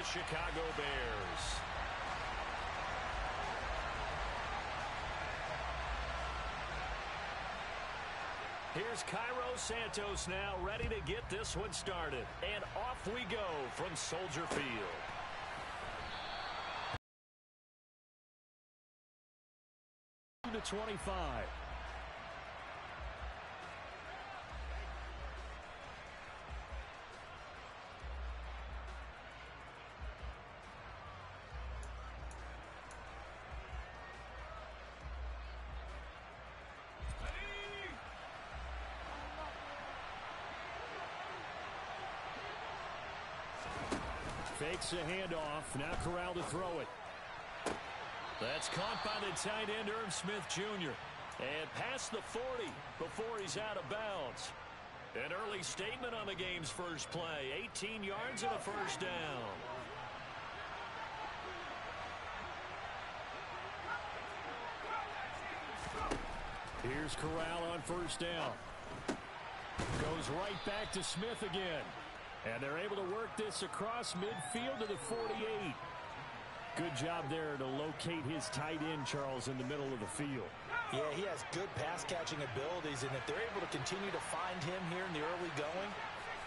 the Chicago Bears. Here's Smoke Sz2 now, ready to get this one started. And off we go from Soldier Field. To 25. Fakes the handoff. Now Corral to throw it. That's caught by the tight end, Irv Smith Jr. And past the 40 before he's out of bounds. An early statement on the game's first play. 18 yards and a first down. Here's Corral on first down. Goes right back to Smith again. And they're able to work this across midfield to the 48. Good job there to locate his tight end, Charles, in the middle of the field. Yeah, he has good pass-catching abilities, and if they're able to continue to find him here in the early going,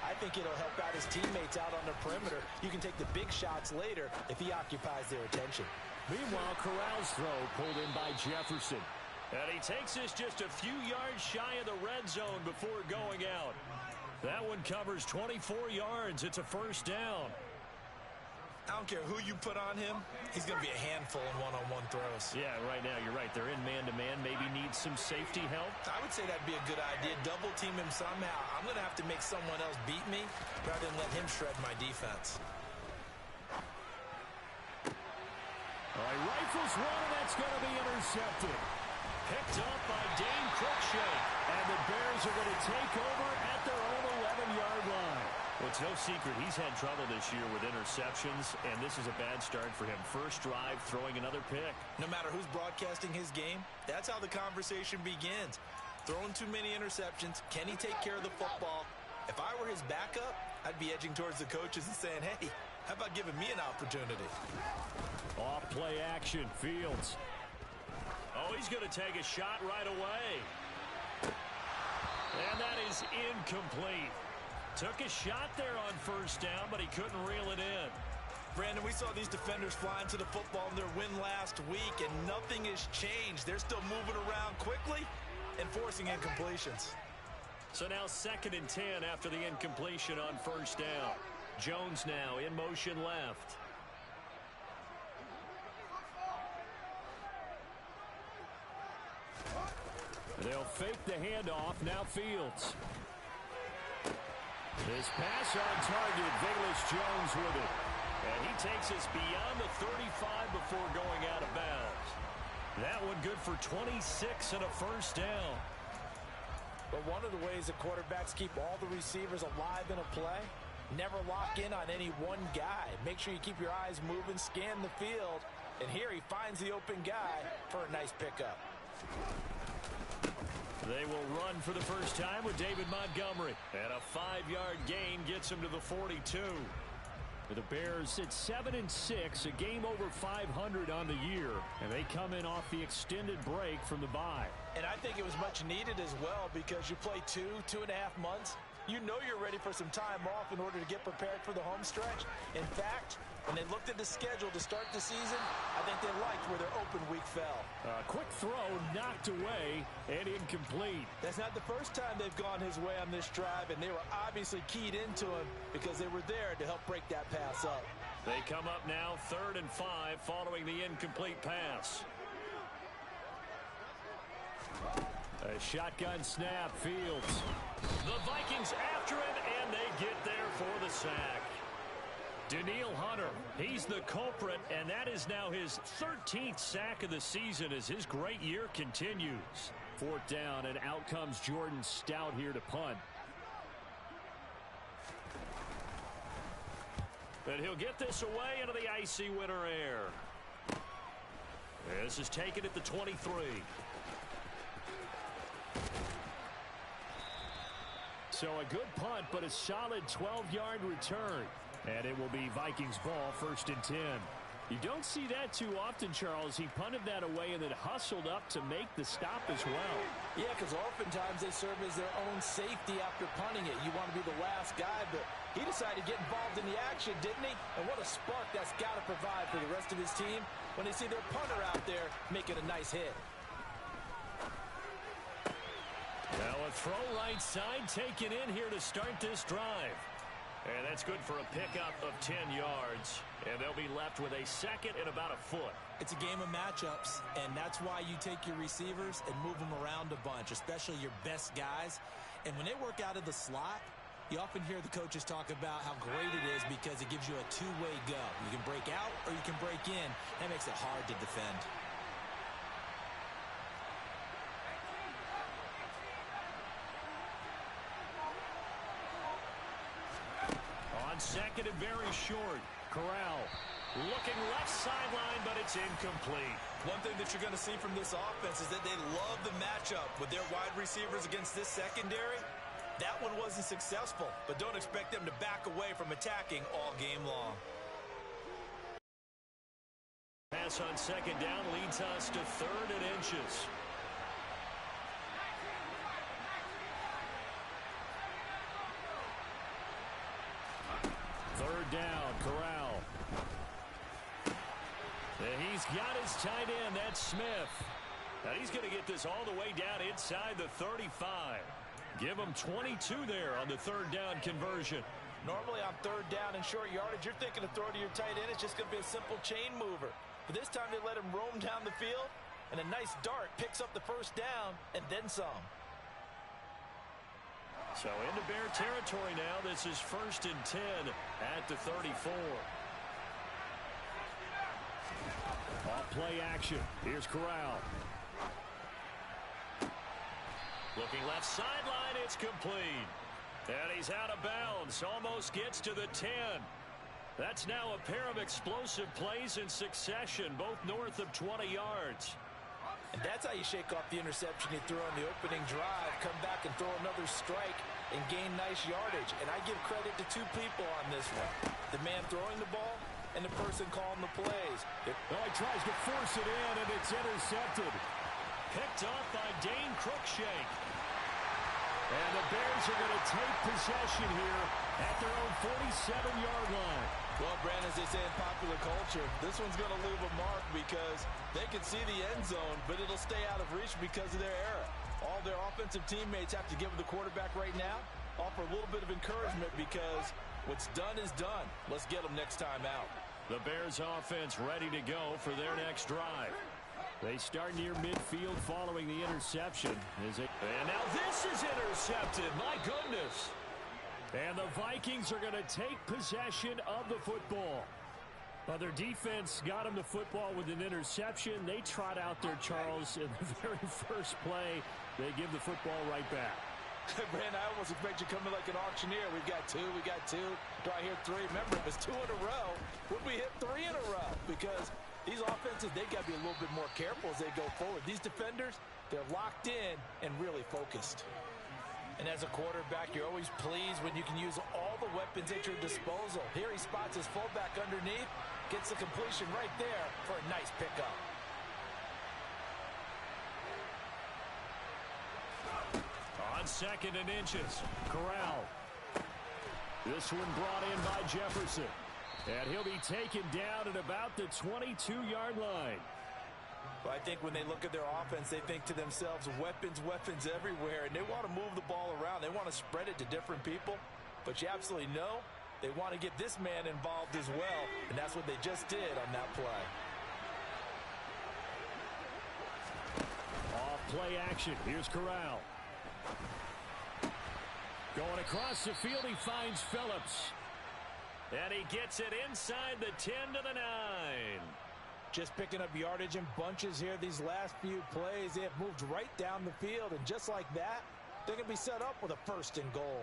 I think it'll help out his teammates out on the perimeter. You can take the big shots later if he occupies their attention. Meanwhile, Corral's throw pulled in by Jefferson. And he takes this just a few yards shy of the red zone before going out. That one covers 24 yards. It's a first down. I don't care who you put on him. He's going to be a handful in one-on-one throws. Yeah, right now, you're right. They're in man-to-man. Maybe needs some safety help. I would say that'd be a good idea. Double team him somehow. I'm going to have to make someone else beat me rather than let him shred my defense. All right, rifles one, and that's going to be intercepted. Picked up by Dane Cruikshank. And the Bears are going to take over at their own 11-yard line. Well, it's no secret he's had trouble this year with interceptions, and this is a bad start for him. First drive, throwing another pick. No matter who's broadcasting his game, that's how the conversation begins. Throwing too many interceptions. Can he take care of the football? If I were his backup, I'd be edging towards the coaches and saying, hey, how about giving me an opportunity? Off play action, Fields. Oh, he's going to take a shot right away. And that is incomplete. Took a shot there on first down, but he couldn't reel it in. Brandon, we saw these defenders flying to the football in their win last week, and nothing has changed. They're still moving around quickly and forcing incompletions. So now 2nd and 10 after the incompletion on first down. Jones now in motion left. They'll fake the handoff. Now Fields. This pass on target. Velus Jones with it. And he takes us beyond the 35 before going out of bounds. That one good for 26 and a first down. But one of the ways that quarterbacks keep all the receivers alive in a play, never lock in on any one guy. Make sure you keep your eyes moving, scan the field. And here he finds the open guy for a nice pickup. They will run for the first time with David Montgomery. And a 5-yard gain gets him to the 42. The Bears at 7-6, a game over 500 on the year. And they come in off the extended break from the bye. And I think it was much needed as well because you play 2.5 months. You know you're ready for some time off in order to get prepared for the home stretch. In fact, when they looked at the schedule to start the season, I think they liked where their open week fell. A quick throw knocked away and incomplete. That's not the first time they've gone his way on this drive, and they were obviously keyed into him because they were there to help break that pass up. They come up now 3rd and 5 following the incomplete pass. A shotgun snap, Fields. The Vikings after him, and they get there for the sack. Daniil Hunter, he's the culprit, and that is now his 13th sack of the season as his great year continues. 4th down, and out comes Jordan Stout here to punt. And he'll get this away into the icy winter air. This is taken at the 23. So a good punt, but a solid 12-yard return. And it will be Vikings ball, 1st and 10. You don't see that too often, Charles. He punted that away and then hustled up to make the stop as well. Yeah, because oftentimes they serve as their own safety after punting it. You want to be the last guy, but he decided to get involved in the action, didn't he? And what a spark that's got to provide for the rest of his team when they see their punter out there making a nice hit. Now a throw right side taken in here to start this drive. And that's good for a pickup of 10 yards. And they'll be left with a 2nd and about a foot. It's a game of matchups, and that's why you take your receivers and move them around a bunch, especially your best guys. And when they work out of the slot, you often hear the coaches talk about how great it is because it gives you a two-way go. You can break out or you can break in. That makes it hard to defend. On 2nd and very short. Corral looking left sideline, but it's incomplete. One thing that you're going to see from this offense is that they love the matchup with their wide receivers against this secondary. That one wasn't successful, but don't expect them to back away from attacking all game long. Pass on 2nd down leads us to 3rd and inches. Third down, Corral. And he's got his tight end, that's Smith. Now he's going to get this all the way down inside the 35. Give him 22 there on the 3rd down conversion. Normally on 3rd down and short yardage, you're thinking to throw to your tight end. It's just going to be a simple chain mover. But this time they let him roam down the field, and a nice dart picks up the 1st down and then some. So into Bear territory now. This is 1st and 10 at the 34. Off play action. Here's Corral. Looking left sideline. It's complete. And he's out of bounds. Almost gets to the 10. That's now a pair of explosive plays in succession, both north of 20 yards. And that's how you shake off the interception you threw on the opening drive. Come back and throw another strike and gain nice yardage. And I give credit to two people on this one. The man throwing the ball and the person calling the plays. Oh, he tries to force it in, and it's intercepted. Picked off by Dane Cruikshank. And the Bears are going to take possession here at their own 47-yard line. Well, Brandon, as they say in popular culture, this one's going to leave a mark because they can see the end zone, but it'll stay out of reach because of their error. All their offensive teammates have to give the quarterback right now, offer a little bit of encouragement because what's done is done. Let's get them next time out. The Bears offense ready to go for their next drive. They start near midfield following the interception. And now this is intercepted. My goodness. And the Vikings are going to take possession of the football. Well, their defense got them the football with an interception. They trot out there, Charles, in the very first play. They give the football right back. Brandon, I almost expect you coming like an auctioneer. We've got two. Do I hear three? Remember, it was 2 in a row. Would we hit 3 in a row? Because these offenses, they got to be a little bit more careful as they go forward. These defenders, they're locked in and really focused. And as a quarterback, you're always pleased when you can use all the weapons at your disposal. Here he spots his fullback underneath, gets the completion right there for a nice pickup. On 2nd and inches, Corral. This one brought in by Jefferson. And he'll be taken down at about the 22-yard line. Well, I think when they look at their offense, they think to themselves, weapons everywhere, and they want to move the ball around. They want to spread it to different people, but you absolutely know they want to get this man involved as well, and that's what they just did on that play. Off play action. Here's Corral. Going across the field, he finds Phillips. And he gets it inside the 10 to the 9. Just picking up yardage in bunches here these last few plays. They have moved right down the field, and just like that, they're going to be set up with a 1st and goal.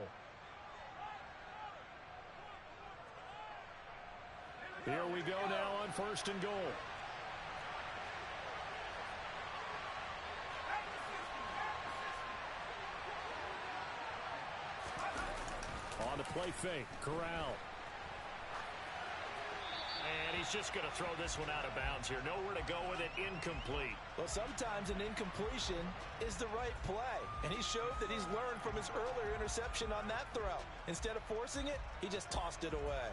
Here we go now on 1st and goal. On the play fake, Corral. just going to throw this one out of bounds here. Nowhere to go with it. Incomplete. Well, sometimes an incompletion is the right play. And he showed that he's learned from his earlier interception on that throw. Instead of forcing it, he just tossed it away.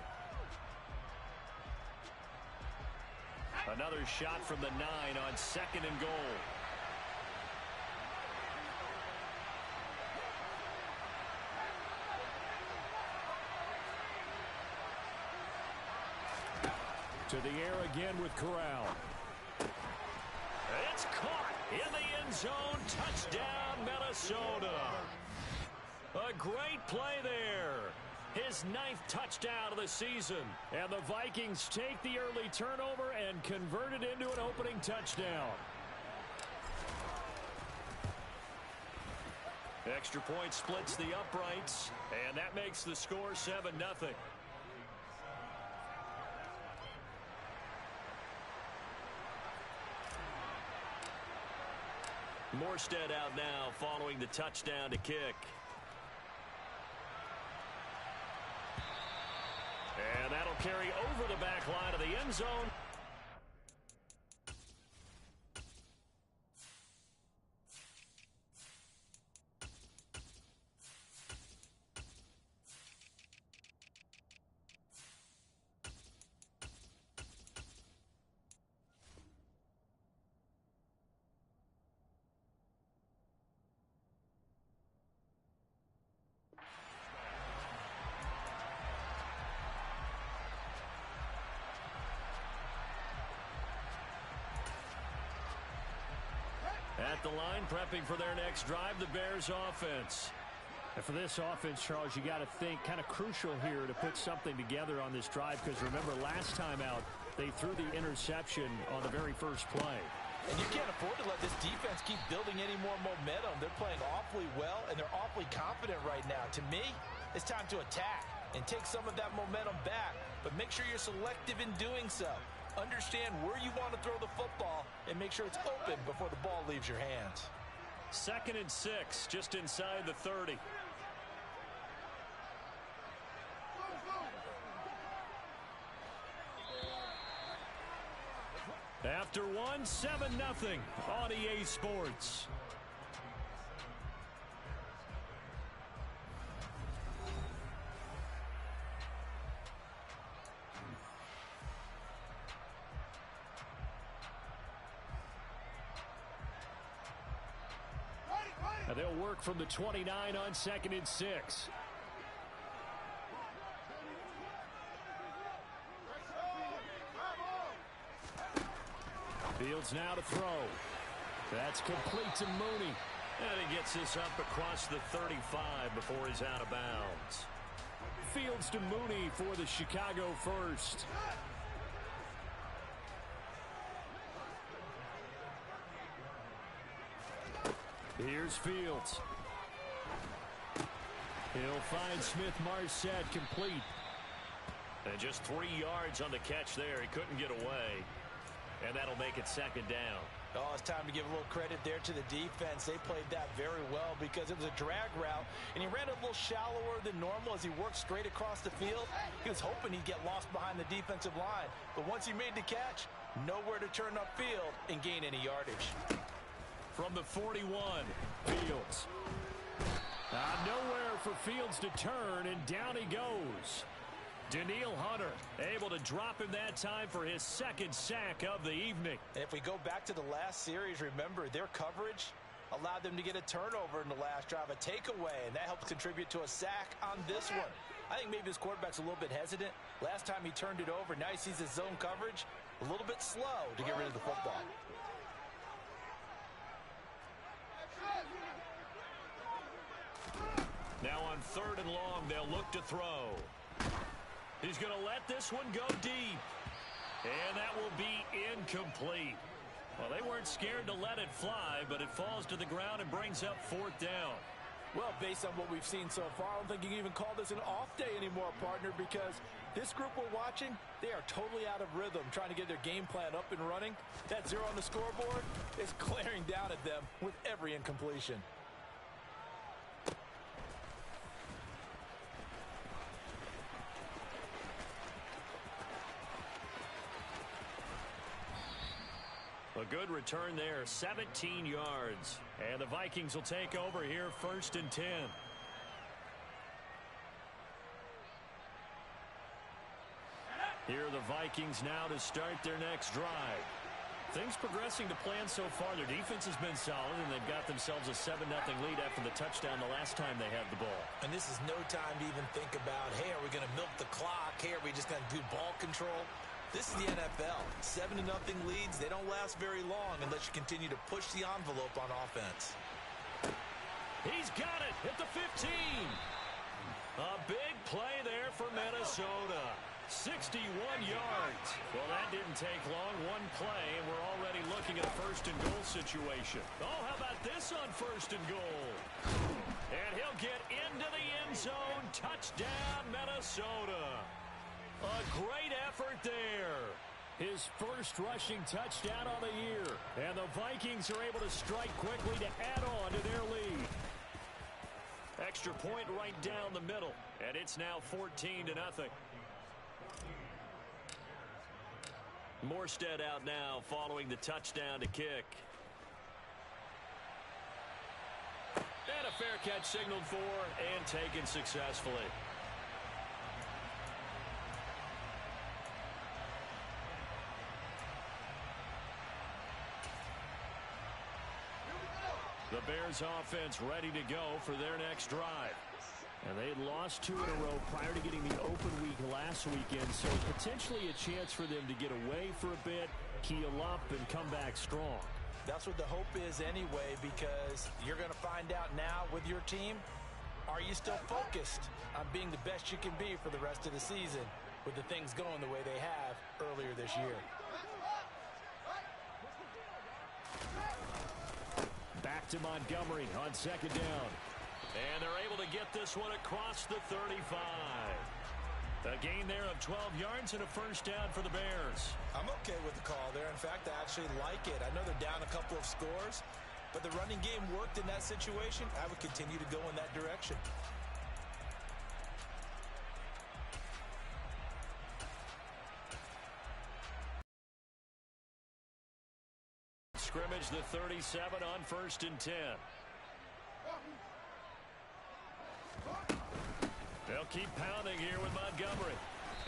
Another shot from the 9 on 2nd and goal. To the air again with Corral. It's caught in the end zone. Touchdown, Minnesota. A great play there. His 9th touchdown of the season. And the Vikings take the early turnover and convert it into an opening touchdown. Extra point splits the uprights, and that makes the score 7-0. Morstead out now following the touchdown to kick. And that'll carry over the back line of the end zone. At the line, prepping for their next drive, the Bears offense. And for this offense, Charles, you got to think kind of crucial here to put something together on this drive, because remember last time out, they threw the interception on the very first play. And you can't afford to let this defense keep building any more momentum. They're playing awfully well, and they're awfully confident right now. To me, it's time to attack and take some of that momentum back, but make sure you're selective in doing so. Understand where you want to throw the football and make sure it's open before the ball leaves your hands. 2nd and 6, just inside the 30. After one, 7-0 on EA Sports. And they'll work from the 29 on 2nd and 6. Fields now to throw. That's complete to Mooney. And he gets this up across the 35 before he's out of bounds. Fields to Mooney for the Chicago first. Here's Fields. He'll find Smith-Marsette complete. And just 3 yards on the catch there. He couldn't get away. And that'll make it 2nd down. Oh, it's time to give a little credit there to the defense. They played that very well because it was a drag route, and he ran a little shallower than normal as he worked straight across the field. He was hoping he'd get lost behind the defensive line. But once he made the catch, nowhere to turn upfield and gain any yardage. From the 41, Fields. Nowhere for Fields to turn, and down he goes. Daniil Hunter able to drop him that time for his 2nd sack of the evening. And if we go back to the last series, remember, their coverage allowed them to get a turnover in the last drive, a takeaway, and that helped contribute to a sack on this one. I think maybe his quarterback's a little bit hesitant. Last time he turned it over, now he sees his zone coverage a little bit slow to get rid of the football. Now on 3rd and long, they'll look to throw. He's going to let this one go deep. And that will be incomplete. Well, they weren't scared to let it fly, but it falls to the ground and brings up 4th down. Well, based on what we've seen so far, I don't think you can even call this an off day anymore, partner, because this group we're watching, they are totally out of rhythm, trying to get their game plan up and running. That 0 on the scoreboard is glaring down at them with every incompletion. good return there, 17 yards. And the Vikings will take over here, 1st and 10. Here are the Vikings now to start their next drive. Things progressing to plan so far. Their defense has been solid, and they've got themselves a 7-0 lead after the touchdown the last time they had the ball. And this is no time to even think about, hey, are we going to milk the clock? Hey, are we just going to do ball control? This is the NFL. 7-0 leads, they don't last very long unless you continue to push the envelope on offense. He's got it at the 15. A big play there for Minnesota. 61 yards. Well, that didn't take long. One play, and we're already looking at a 1st and goal situation. Oh, how about this on 1st and goal? And he'll get into the end zone. Touchdown, Minnesota. A great effort there. His first rushing touchdown on the year. And the Vikings are able to strike quickly to add on to their lead. Extra point right down the middle. And it's now 14-0. Morstead out now following the touchdown to kick. And a fair catch signaled for and taken successfully. The Bears offense ready to go for their next drive. And they had lost 2 in a row prior to getting the open week last weekend, so potentially a chance for them to get away for a bit, keel up, and come back strong. That's what the hope is anyway, because you're going to find out now with your team, are you still focused on being the best you can be for the rest of the season with the things going the way they have earlier this year? Back to Montgomery on 2nd down. And they're able to get this one across the 35. A gain there of 12 yards and a 1st down for the Bears. I'm okay with the call there. In fact, I actually like it. I know they're down a couple of scores, but the running game worked in that situation. I would continue to go in that direction. Scrimmage the 37 on 1st and 10. They'll keep pounding here with Montgomery.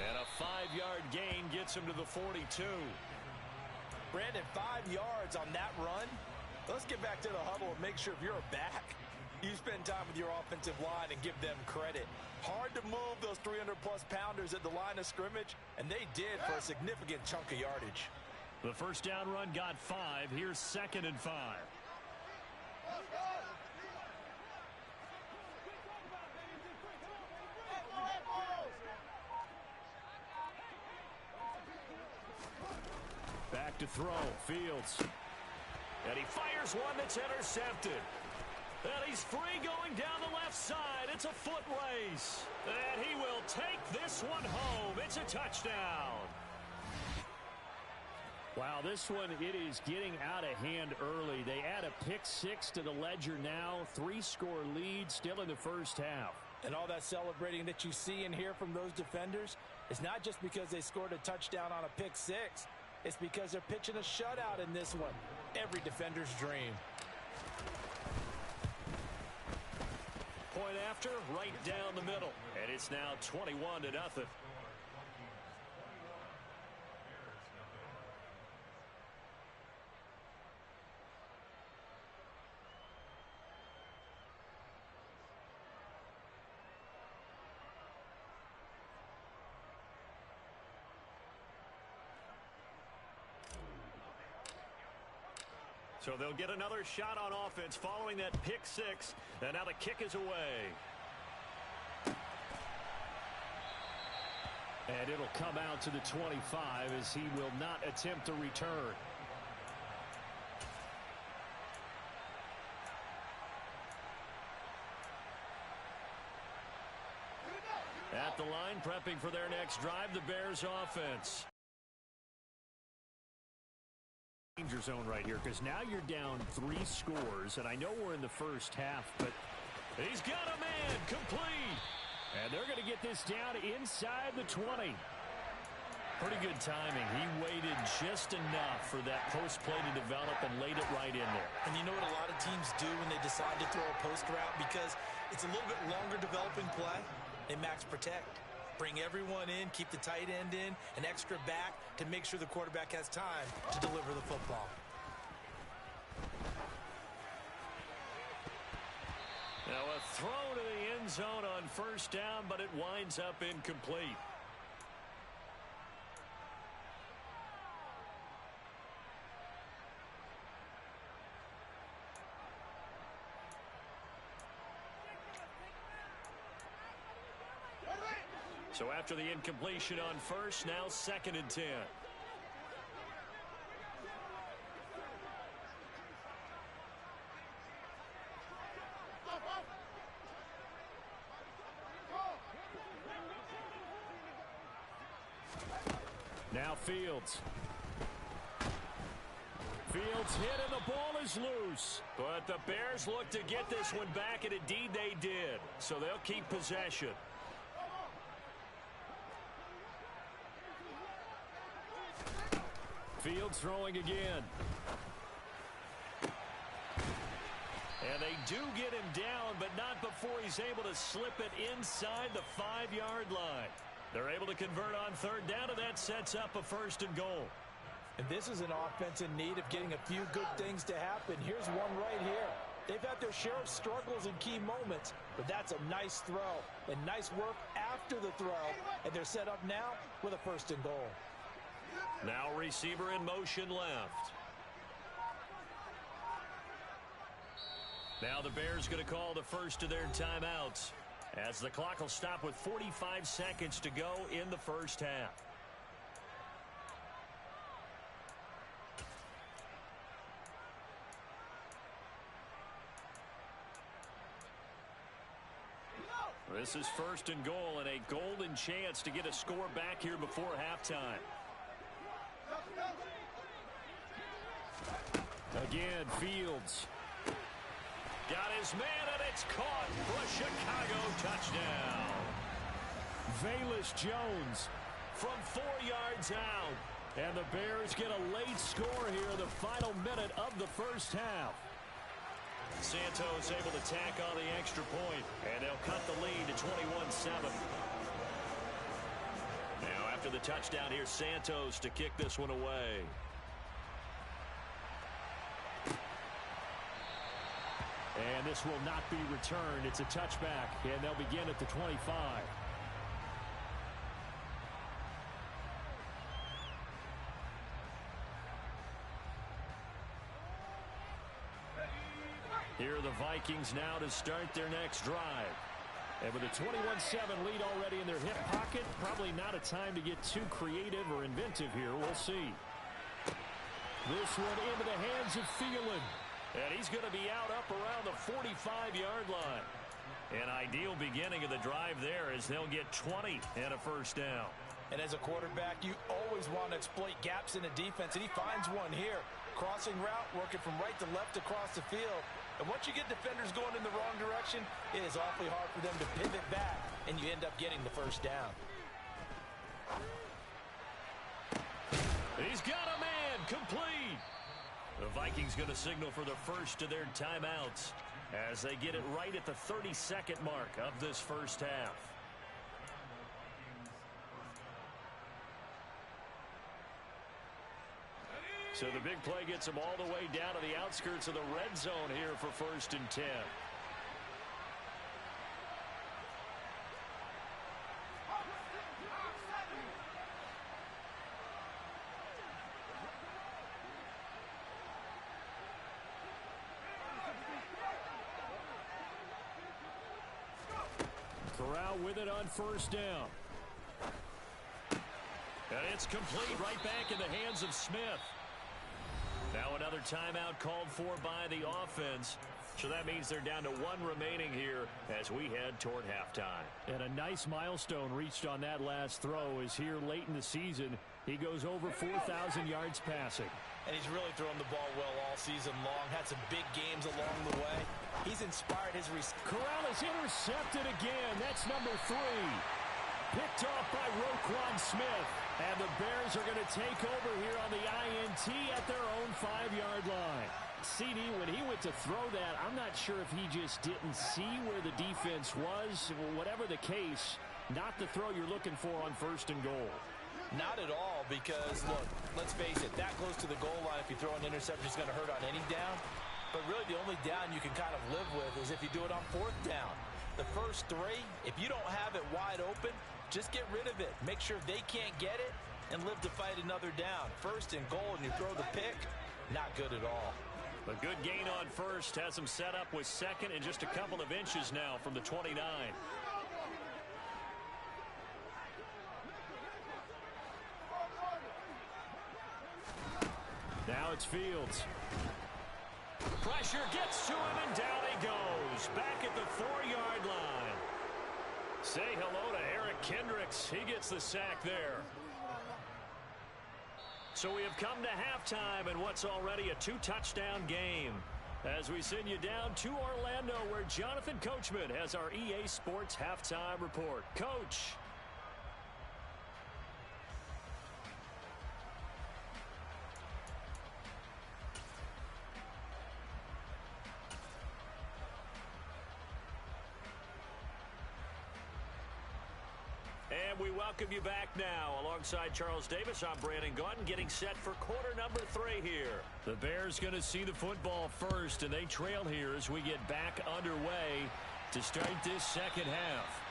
And a 5-yard gain gets him to the 42. Brandon, 5 yards on that run. Let's get back to the huddle and make sure if you're a back, you spend time with your offensive line and give them credit. Hard to move those 300-plus pounders at the line of scrimmage, and they did for a significant chunk of yardage. The 1st down run got 5. Here's 2nd and 5. Back to throw. Fields. And he fires one that's intercepted. And he's free going down the left side. It's a foot race. And he will take this one home. It's a touchdown. Wow, this one, it is getting out of hand early. They add a pick 6 to the ledger now. 3-score lead still in the 1st half. And all that celebrating that you see and hear from those defenders is not just because they scored a touchdown on a pick 6. It's because they're pitching a shutout in this one. Every defender's dream. Point after, right down the middle. And it's now 21-0. So they'll get another shot on offense following that pick 6. And now the kick is away. And it'll come out to the 25 as he will not attempt to return. At the line, prepping for their next drive, the Bears offense. Danger zone right here, because now you're down 3 scores, and I know we're in the 1st half, but he's got a man complete. And they're going to get this down inside the 20. Pretty good timing. He waited just enough for that post play to develop and laid it right in there. And you know what a lot of teams do when they decide to throw a post route? Because it's a little bit longer developing play. They max protect. Bring everyone in, keep the tight end in, an extra back to make sure the quarterback has time to deliver the football. Now a throw to the end zone on first down, but it winds up incomplete. So after the incompletion on first, now 2nd and 10. Now Fields. Fields hit and the ball is loose. But the Bears look to get this one back, and indeed they did. So they'll keep possession. Fields throwing again. And they do get him down, but not before he's able to slip it inside the 5-yard line. They're able to convert on 3rd down, and that sets up a 1st and goal. And this is an offense in need of getting a few good things to happen. Here's one right here. They've had their share of struggles in key moments, but that's a nice throw and nice work after the throw. And they're set up now with a 1st and goal. Now receiver in motion left. Now the Bears going to call the first of their timeouts, as the clock will stop with 45 seconds to go in the first half. This is 1st and goal, and a golden chance to get a score back here before halftime. Again, Fields. Got his man, and it's caught for a Chicago touchdown. Velus Jones from 4 yards out. And the Bears get a late score here in the final minute of the first half. Santos able to tack on the extra point, and they'll cut the lead to 21-7. Now after the touchdown, here's Santos to kick this one away. And this will not be returned. It's a touchback, and they'll begin at the 25. Here are the Vikings now to start their next drive. And with a 21-7 lead already in their hip pocket, probably not a time to get too creative or inventive here. We'll see. This one into the hands of Thielen. And he's going to be out up around the 45-yard line. An ideal beginning of the drive there, as they'll get 20 and a 1st down. And as a quarterback, you always want to exploit gaps in the defense, and he finds one here. Crossing route, working from right to left across the field. And once you get defenders going in the wrong direction, it is awfully hard for them to pivot back, and you end up getting the 1st down. He's got a man, complete. The Vikings going to signal for the first of their timeouts as they get it right at the 32nd mark of this first half. So the big play gets them all the way down to the outskirts of the red zone here for 1st and 10. Corral with it on 1st down. And it's complete, right back in the hands of Smith. Now another timeout called for by the offense. So that means they're down to 1 remaining here as we head toward halftime. And a nice milestone reached on that last throw is here late in the season. He goes over 4,000 yards passing. And he's really thrown the ball well all season long. Had some big games along the way. He's inspired his Corral is intercepted again. That's number 3. Picked off by Roquan Smith. And the Bears are going to take over here on the INT at their own 5-yard line. CD, when he went to throw that, I'm not sure if he just didn't see where the defense was. Whatever the case, not the throw you're looking for on 1st and goal. Not at all, because, look, let's face it, that close to the goal line, if you throw an interception, it's going to hurt on any down. But really, the only down you can kind of live with is if you do it on 4th down. The first 3, if you don't have it wide open, just get rid of it. Make sure they can't get it and live to fight another down. 1st and goal, and you throw the pick, not good at all. A good gain on 1st has him set up with 2nd and just a couple of inches now from the 29. Now it's Fields. Pressure gets to him, and down he goes. Back at the 4-yard line. Say hello to Eric Kendricks. He gets the sack there. So we have come to halftime in what's already a 2-touchdown game. As we send you down to Orlando, where Jonathan Coachman has our EA Sports halftime report. Coach. And we welcome you back now. Alongside Charles Davis, I'm Brandon Gaudin, getting set for quarter number 3 here. The Bears going to see the football first, and they trail here as we get back underway to start this second half.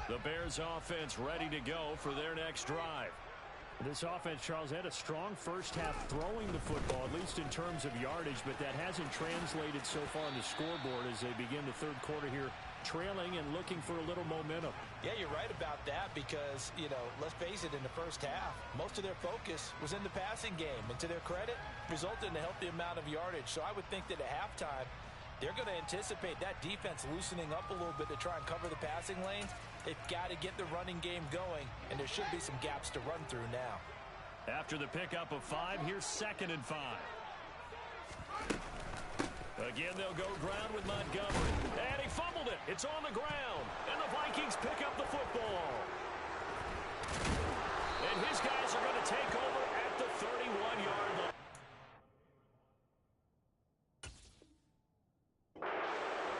The Bears offense ready to go for their next drive. This offense, Charles, had a strong first half throwing the football, at least in terms of yardage, but that hasn't translated so far on the scoreboard as they begin the 3rd quarter here, trailing and looking for a little momentum. Yeah, you're right about that because, you know, let's face it, in the first half, most of their focus was in the passing game. And to their credit, resulted in a healthy amount of yardage. So I would think that at halftime, they're going to anticipate that defense loosening up a little bit to try and cover the passing lanes. They've got to get the running game going, and there should be some gaps to run through now. After the pickup of 5, here's 2nd and 5. Again, they'll go ground with Montgomery. And he fumbled it. It's on the ground. And the Vikings pick up the football. And his guys are going to take over at the 31-yard line.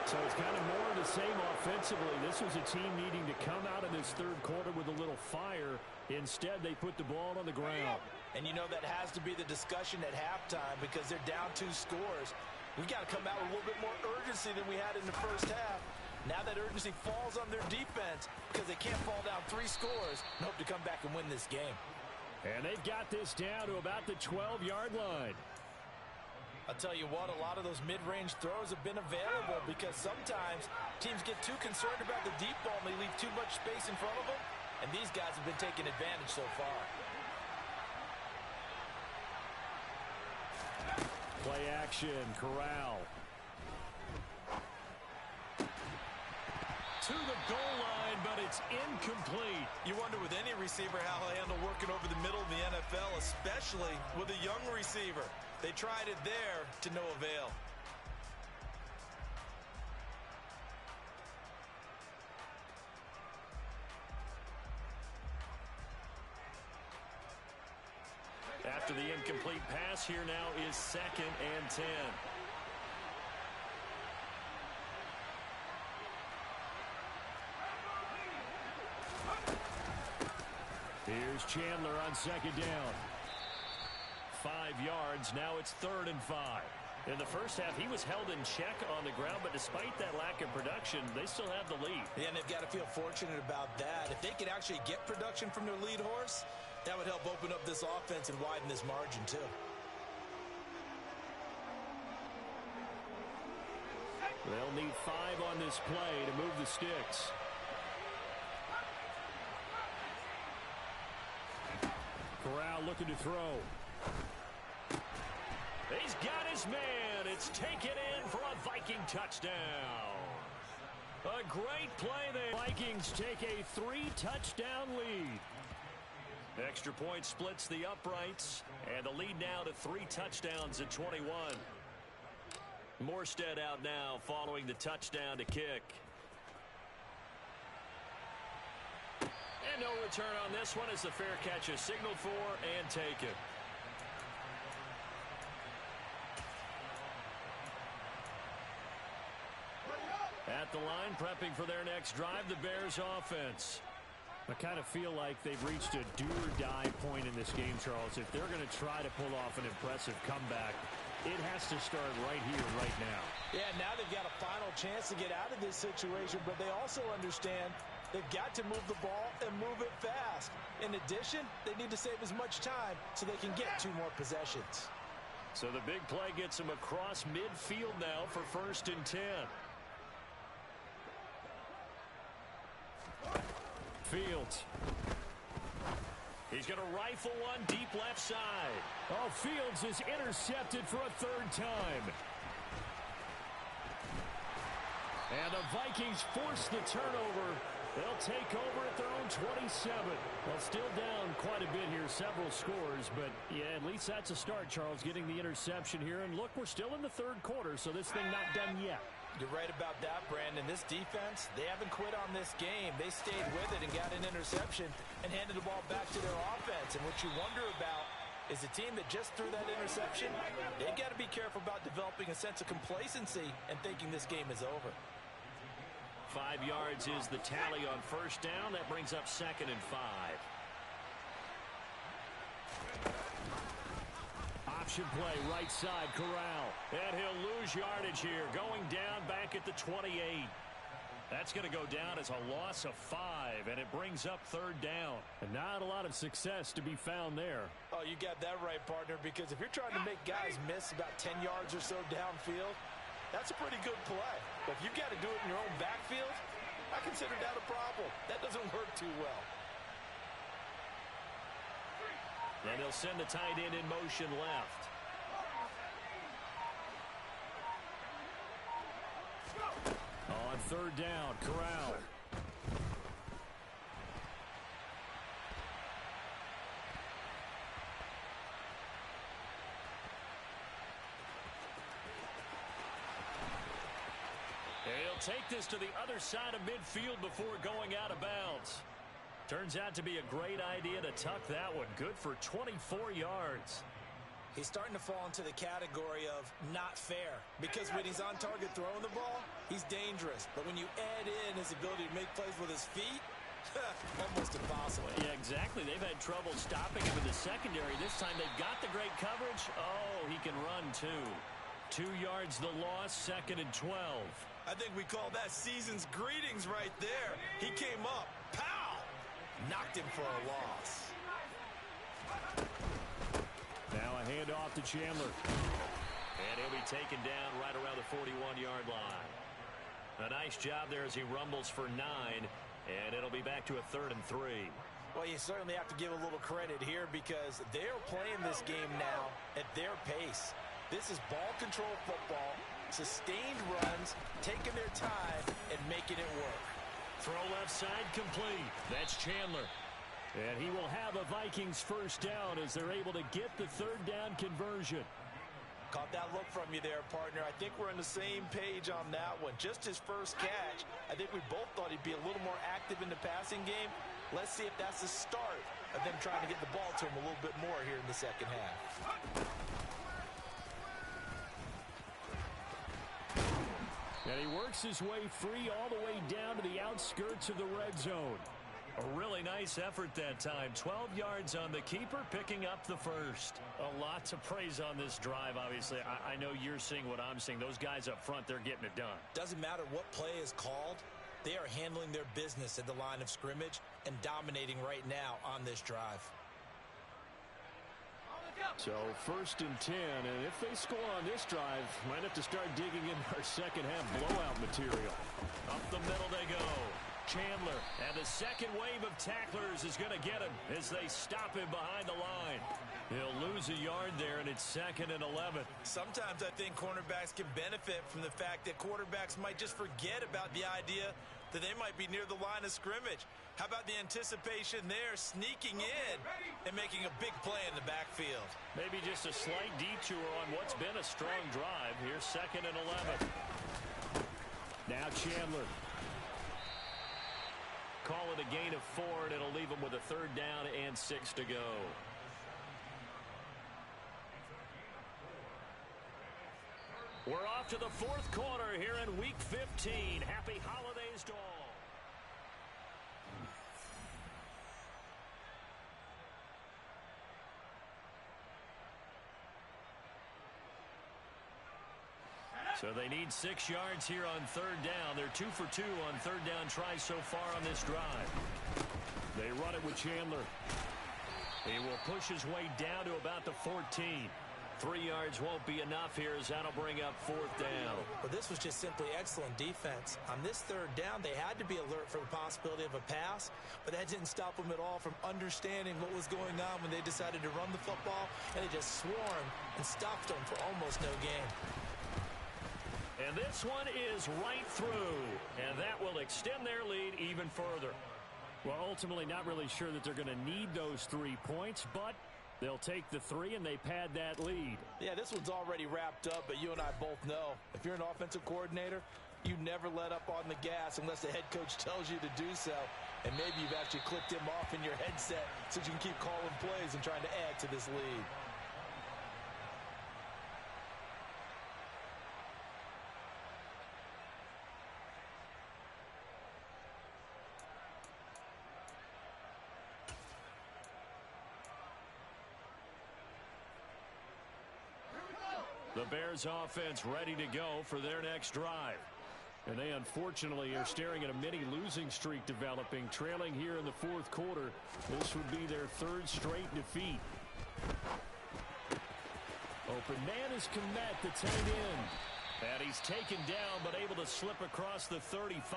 So it's kind of more of the same offensively. This was a team needing to come out of this 3rd quarter with a little fire. Instead, they put the ball on the ground. And you know that has to be the discussion at halftime because they're down 2 scores. We've got to come out with a little bit more urgency than we had in the first half. Now that urgency falls on their defense because they can't fall down 3 scores and hope to come back and win this game. And they've got this down to about the 12-yard line. I'll tell you what, a lot of those mid-range throws have been available because sometimes teams get too concerned about the deep ball and they leave too much space in front of them, and these guys have been taking advantage so far. Play action, Corral. To the goal line, but it's incomplete. You wonder with any receiver how he'll handle working over the middle of the NFL, especially with a young receiver. They tried it there to no avail. After the incomplete pass, here now is 2nd and 10. Here's Chandler on 2nd down. 5 yards. Now it's 3rd and 5. In the first half, he was held in check on the ground, but despite that lack of production, they still have the lead. Yeah, and they've got to feel fortunate about that. If they could actually get production from their lead horse, that would help open up this offense and widen this margin, too. They'll need 5 on this play to move the sticks. Corral looking to throw. He's got his man. It's taken in for a Viking touchdown. A great play there. Vikings take a 3-touchdown lead. Extra point splits the uprights, and the lead now to 3 touchdowns at 21. Morstead out now following the touchdown to kick. And no return on this one as the fair catch is signaled for and taken. At the line, prepping for their next drive, the Bears offense. I kind of feel like they've reached a do-or-die point in this game, Charles. If they're going to try to pull off an impressive comeback, it has to start right here, right now. Yeah, now they've got a final chance to get out of this situation, but they also understand they've got to move the ball and move it fast. In addition, they need to save as much time so they can get 2 more possessions. So the big play gets them across midfield now for 1st and 10. Fields. He's going to rifle one deep left side. Oh, Fields is intercepted for a 3rd time. And the Vikings force the turnover. They'll take over at their own 27. Well, still down quite a bit here, several scores, but yeah, at least that's a start, Charles, getting the interception here. And look, we're still in the 3rd quarter, so this thing not done yet. You're right about that, Brandon. This defense, they haven't quit on this game. They stayed with it and got an interception and handed the ball back to their offense. And what you wonder about is the team that just threw that interception, they've got to be careful about developing a sense of complacency and thinking this game is over. 5 yards is the tally on 1st down. That brings up 2nd and 5. Option play, right side, Corral. And he'll lose yardage here, going down back at the 28. That's going to go down as a loss of 5, and it brings up 3rd down. And not a lot of success to be found there. Oh, you got that right, partner, because if you're trying to make guys miss about 10 yards or so downfield, that's a pretty good play. But if you've got to do it in your own backfield, I consider that a problem. That doesn't work too well. And he'll send the tight end in motion left. On 3rd down, Corral. He'll take this to the other side of midfield before going out of bounds. Turns out to be a great idea to tuck that one. Good for 24 yards. He's starting to fall into the category of not fair, because when he's on target throwing the ball, he's dangerous. But when you add in his ability to make plays with his feet, almost impossible. Yeah, exactly. They've had trouble stopping him in the secondary. This time they've got the great coverage. Oh, he can run too. 2 yards the loss, 2nd and 12. I think we call that season's greetings right there. He came up, pow! Knocked him for a loss. Now a handoff to Chandler. And he'll be taken down right around the 41-yard line. A nice job there as he rumbles for 9, and it'll be back to a 3rd and 3. Well, you certainly have to give a little credit here because they're playing this game now at their pace. This is ball control football, sustained runs, taking their time, and making it work. Throw left side complete. That's Chandler. And he will have a Vikings 1st down as they're able to get the 3rd down conversion. Caught that look from you there, partner. I think we're on the same page on that one. Just his first catch, I think we both thought he'd be a little more active in the passing game. Let's see if that's the start of them trying to get the ball to him a little bit more here in the 2nd half. And he works his way free all the way down to the outskirts of the red zone. A really nice effort that time. 12 yards on the keeper, picking up the 1st. A lot to praise on this drive, obviously. I know you're seeing what I'm seeing. Those guys up front, they're getting it done. Doesn't matter what play is called. They are handling their business at the line of scrimmage and dominating right now on this drive. So 1st and 10, and if they score on this drive, might have to start digging in our 2nd half blowout material. Up the middle they go. Chandler, and the 2nd wave of tacklers is going to get him as they stop him behind the line. He'll lose a yard there, and it's 2nd and 11. Sometimes I think cornerbacks can benefit from the fact that quarterbacks might just forget about the idea that they might be near the line of scrimmage. How about the anticipation there, sneaking in and making a big play in the backfield? Maybe just a slight detour on what's been a strong drive. Here's 2nd and 11. Now Chandler. Call it a gain of 4, and it'll leave them with a 3rd down and 6 to go. We're off to the 4th quarter here in Week 15. Happy holidays to all. So they need 6 yards here on 3rd down. They're 2 for 2 on 3rd down tries so far on this drive. They run it with Chandler. He will push his way down to about the 14. 3 yards won't be enough here as that'll bring up 4th down. Well, this was just simply excellent defense. On this 3rd down, they had to be alert for the possibility of a pass, but that didn't stop them at all from understanding what was going on when they decided to run the football, and they just swarmed and stopped them for almost no gain. And this one is right through, and that will extend their lead even further. Well, ultimately not really sure that they're going to need those 3 points, but they'll take the 3 and they pad that lead. Yeah, this one's already wrapped up, but you and I both know if you're an offensive coordinator, you never let up on the gas unless the head coach tells you to do so. And maybe you've actually clicked him off in your headset so you can keep calling plays and trying to add to this lead. The Bears offense ready to go for their next drive. And they unfortunately are staring at a mini losing streak developing, trailing here in the 4th quarter. This would be their 3rd straight defeat. Open man is Komet, the tight end. And he's taken down but able to slip across the 35.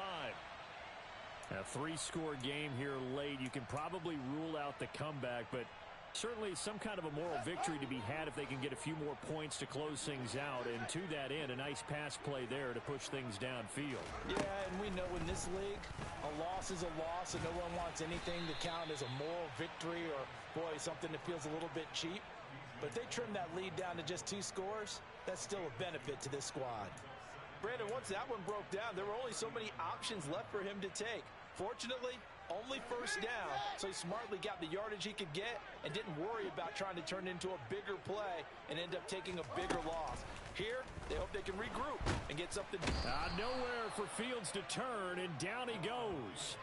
A 3-score game here late. You can probably rule out the comeback, but certainly some kind of a moral victory to be had if they can get a few more points to close things out. And to that end, a nice pass play there to push things downfield. Yeah, and we know in this league, a loss is a loss, and no one wants anything to count as a moral victory or, boy, something that feels a little bit cheap. But if they trim that lead down to just 2 scores, that's still a benefit to this squad. Brandon, once that one broke down, there were only so many options left for him to take. Fortunately, only 1st down, so he smartly got the yardage he could get and didn't worry about trying to turn it into a bigger play and end up taking a bigger loss. Here, they hope they can regroup and get something. Nowhere for Fields to turn, and down he goes.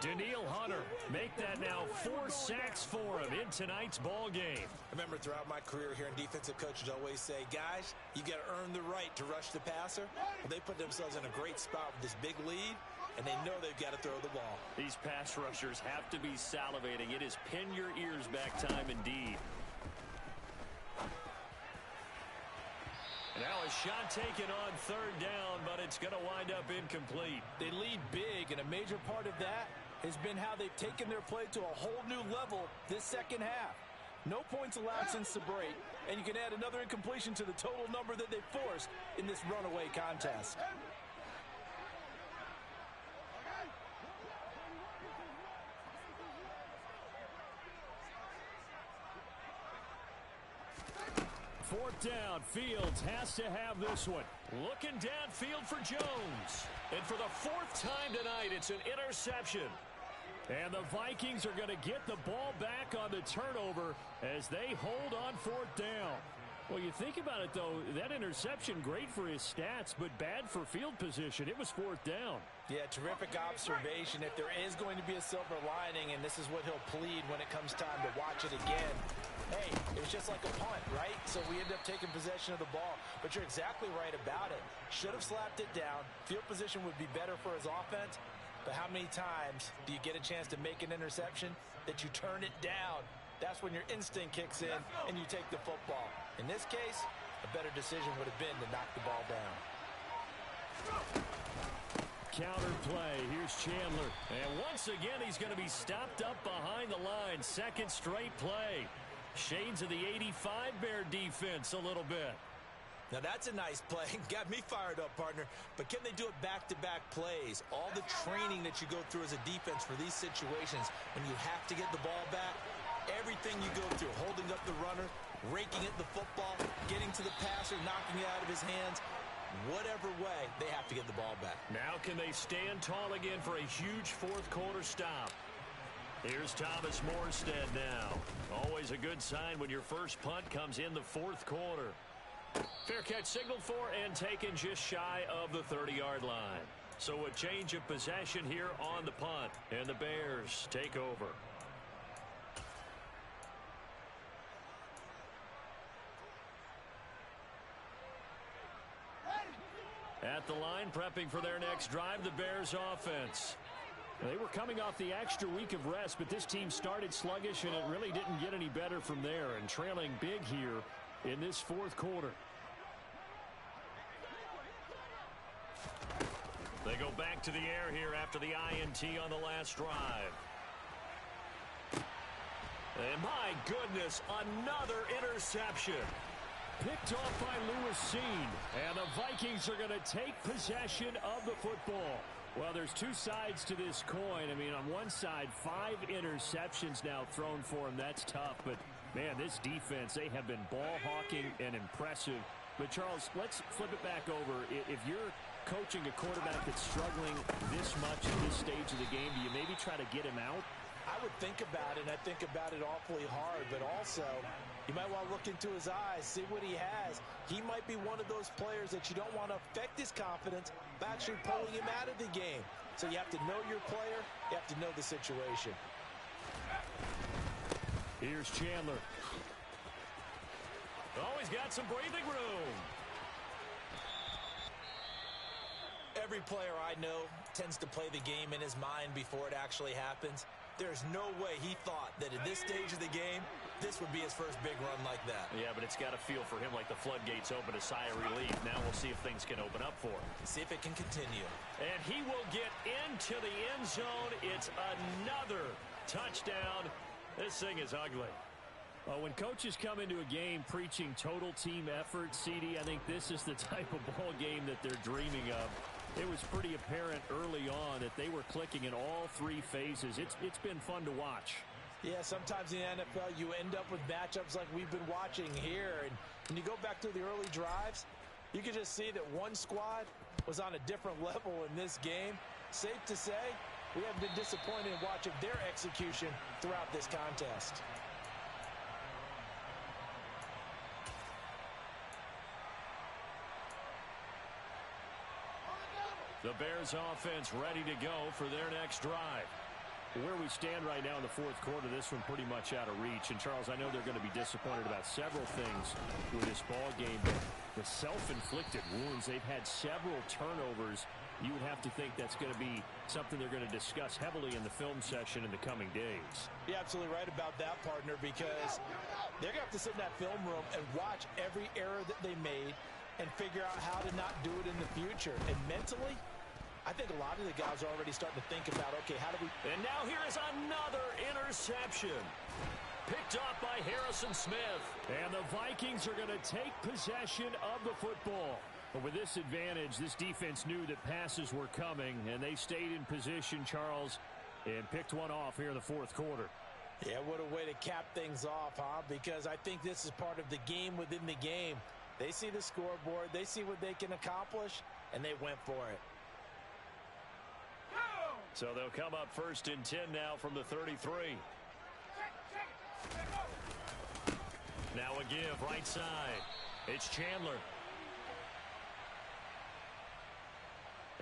Daniil Hunter, make that now 4 sacks for him in tonight's ball game. I remember throughout my career here in defensive coaches always say, guys, you got to earn the right to rush the passer. Well, they put themselves in a great spot with this big lead, and they know they've got to throw the ball. These pass rushers have to be salivating. It is pin your ears back time indeed. Now a shot taken on 3rd down, but it's going to wind up incomplete. They lead big, and a major part of that has been how they've taken their play to a whole new level this 2nd half. No points allowed since the break, and you can add another incompletion to the total number that they forced in this runaway contest. Fourth down, Fields has to have this one. Looking downfield for Jones. And for the 4th time tonight, it's an interception. And the Vikings are going to get the ball back on the turnover as they hold on 4th down. Well, you think about it, though, that interception, great for his stats, but bad for field position. It was 4th down. Yeah, terrific observation. If there is going to be a silver lining, and this is what he'll plead when it comes time to watch it again, hey, it was just like a punt, right? So we end up taking possession of the ball. But you're exactly right about it. Should have slapped it down. Field position would be better for his offense. But how many times do you get a chance to make an interception that you turn it down? That's when your instinct kicks in and you take the football. In this case, a better decision would have been to knock the ball down. Counter play. Here's Chandler. And once again, he's going to be stopped up behind the line. 2nd straight play. Shades of the 85 Bear defense a little bit. Now that's a nice play. Got me fired up, partner. But can they do it back-to-back plays? All the training that you go through as a defense for these situations, when you have to get the ball back, everything you go through, holding up the runner, raking at the football, getting to the passer, knocking it out of his hands, whatever way, they have to get the ball back. Now can they stand tall again for a huge fourth-quarter stop? Here's Thomas Morstead now. Always a good sign when your first punt comes in the fourth quarter. Fair catch signaled for and taken just shy of the 30-yard line. So a change of possession here on the punt, and the Bears take over. At the line, prepping for their next drive, the Bears offense. They were coming off the extra week of rest, but this team started sluggish, and it really didn't get any better from there, and trailing big here in this fourth quarter. They go back to the air here after the INT on the last drive. And my goodness, another interception. Picked off by Lewis Seen, and the Vikings are going to take possession of the football. Well, there's two sides to this coin. I mean, on one side, 5 interceptions now thrown for him. That's tough, but man, this defense, they have been ball hawking and impressive. But Charles, let's flip it back over. If you're coaching a quarterback that's struggling this much at this stage of the game, do you maybe try to get him out? I would think about it, and I think about it awfully hard, but also you might want to look into his eyes, see what he has. He might be one of those players that you don't want to affect his confidence by actually pulling him out of the game. So you have to know your player, you have to know the situation. Here's Chandler. Oh, he's got some breathing room. Every player I know tends to play the game in his mind before it actually happens. There's no way he thought that at this stage of the game, this would be his first big run like that. Yeah, but it's got to feel for him like the floodgates open, a sigh of relief. Now we'll see if things can open up for him. See if it can continue. And he will get into the end zone. It's another touchdown. This thing is ugly. Well, when coaches come into a game preaching total team effort, CD, I think this is the type of ball game that they're dreaming of. It was pretty apparent early on that they were clicking in all 3 phases. It's been fun to watch. Yeah, sometimes in the NFL you end up with matchups like we've been watching here. And when you go back to the early drives, you can just see that one squad was on a different level in this game. Safe to say, we have been disappointed in watching their execution throughout this contest. The Bears offense ready to go for their next drive. Where we stand right now in the fourth quarter, this one pretty much out of reach. And, Charles, I know they're going to be disappointed about several things with this ball game, but the self-inflicted wounds, they've had several turnovers. You would have to think that's going to be something they're going to discuss heavily in the film session in the coming days. You're absolutely right about that, partner, because they're going to have to sit in that film room and watch every error that they made and figure out how to not do it in the future. And mentally, I think a lot of the guys are already starting to think about, okay, how do we... And now here is another interception. Picked off by Harrison Smith. And the Vikings are going to take possession of the football. But with this advantage, this defense knew that passes were coming, and they stayed in position, Charles, and picked one off here in the fourth quarter. Yeah, what a way to cap things off, huh? Because I think this is part of the game within the game. They see the scoreboard, they see what they can accomplish, and they went for it. So they'll come up 1st and 10 now from the 33. Now a give right side. It's Chandler.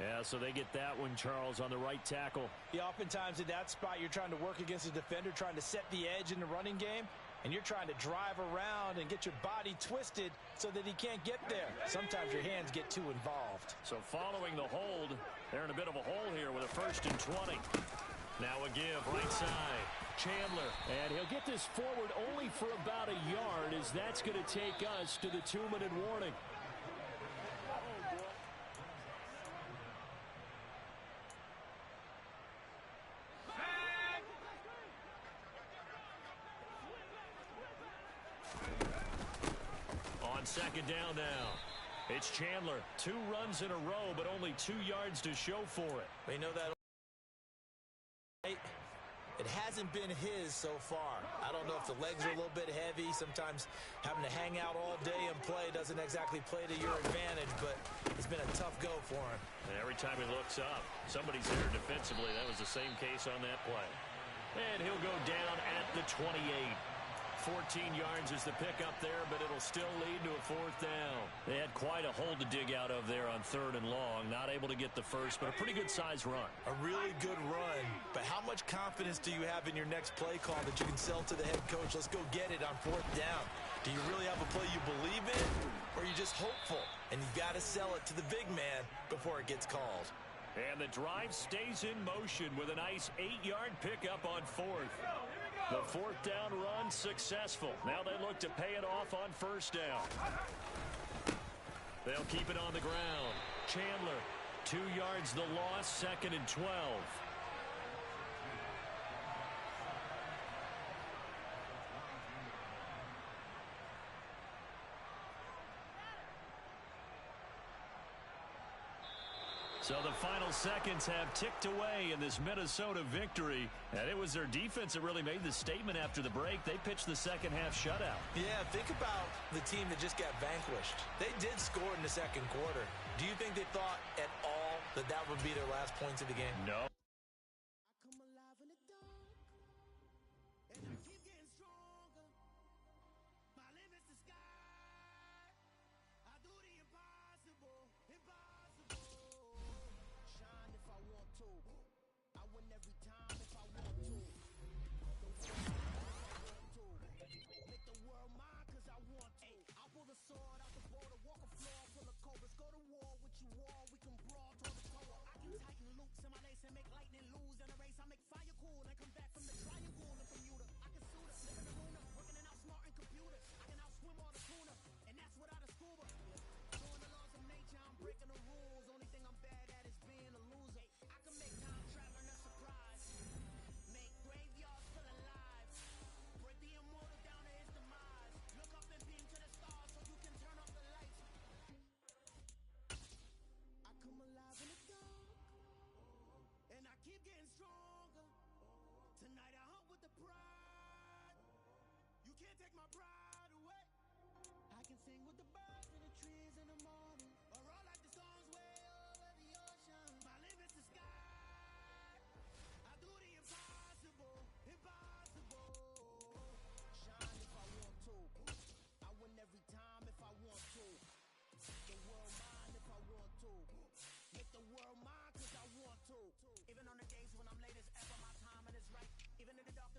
Yeah, so they get that one, Charles, on the right tackle. Yeah, oftentimes in that spot, you're trying to work against a defender, trying to set the edge in the running game, and you're trying to drive around and get your body twisted so that he can't get there. Sometimes your hands get too involved. So following the hold, they're in a bit of a hole here with a 1st and 20. Now a give right side. Chandler. And he'll get this forward only for about a yard, as that's going to take us to the 2-minute warning. On 2nd down now. It's Chandler. 2 runs in a row, but only 2 yards to show for it. We know that it hasn't been his so far. I don't know if the legs are a little bit heavy. Sometimes having to hang out all day and play doesn't exactly play to your advantage, but it's been a tough go for him. And every time he looks up, somebody's there defensively. That was the same case on that play. And he'll go down at the 28. 14 yards is the pickup there, but it'll still lead to a 4th down. They had quite a hole to dig out of there on 3rd and long. Not able to get the first, but a pretty good-sized run. A really good run, but how much confidence do you have in your next play call that you can sell to the head coach? Let's go get it on 4th down. Do you really have a play you believe in, or are you just hopeful? And you've got to sell it to the big man before it gets called. And the drive stays in motion with a nice 8-yard pickup on 4th. The 4th down run successful. Now they look to pay it off on 1st down. They'll keep it on the ground. Chandler, 2 yards the loss, 2nd and 12. So the final seconds have ticked away in this Minnesota victory. And it was their defense that really made the statement after the break. They pitched the second-half shutout. Yeah, think about the team that just got vanquished. They did score in the 2nd quarter. Do you think they thought at all that that would be their last points of the game? No.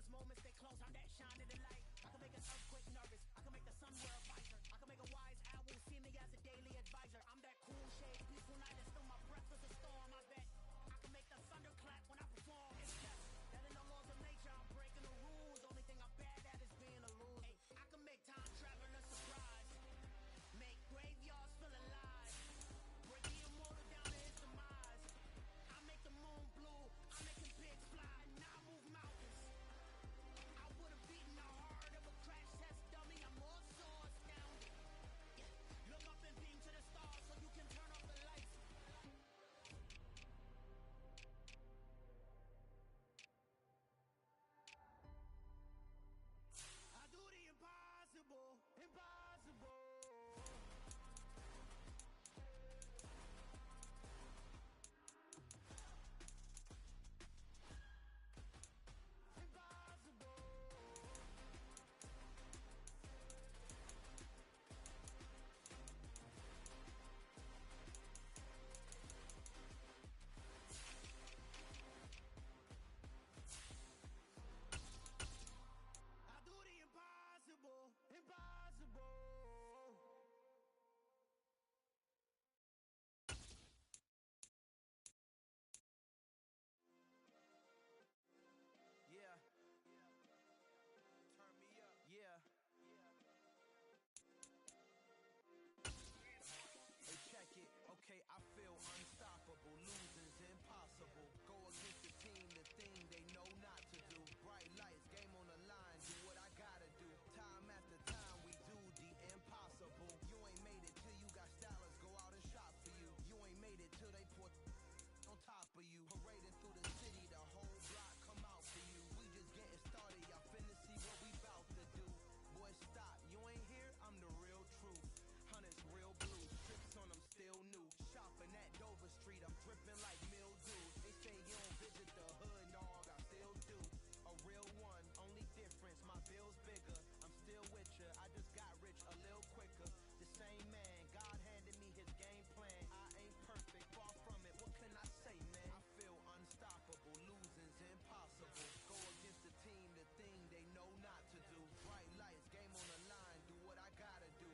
Moments stay close, I'm that shine in the light. I can make an earthquake nervous. I can make the sun world.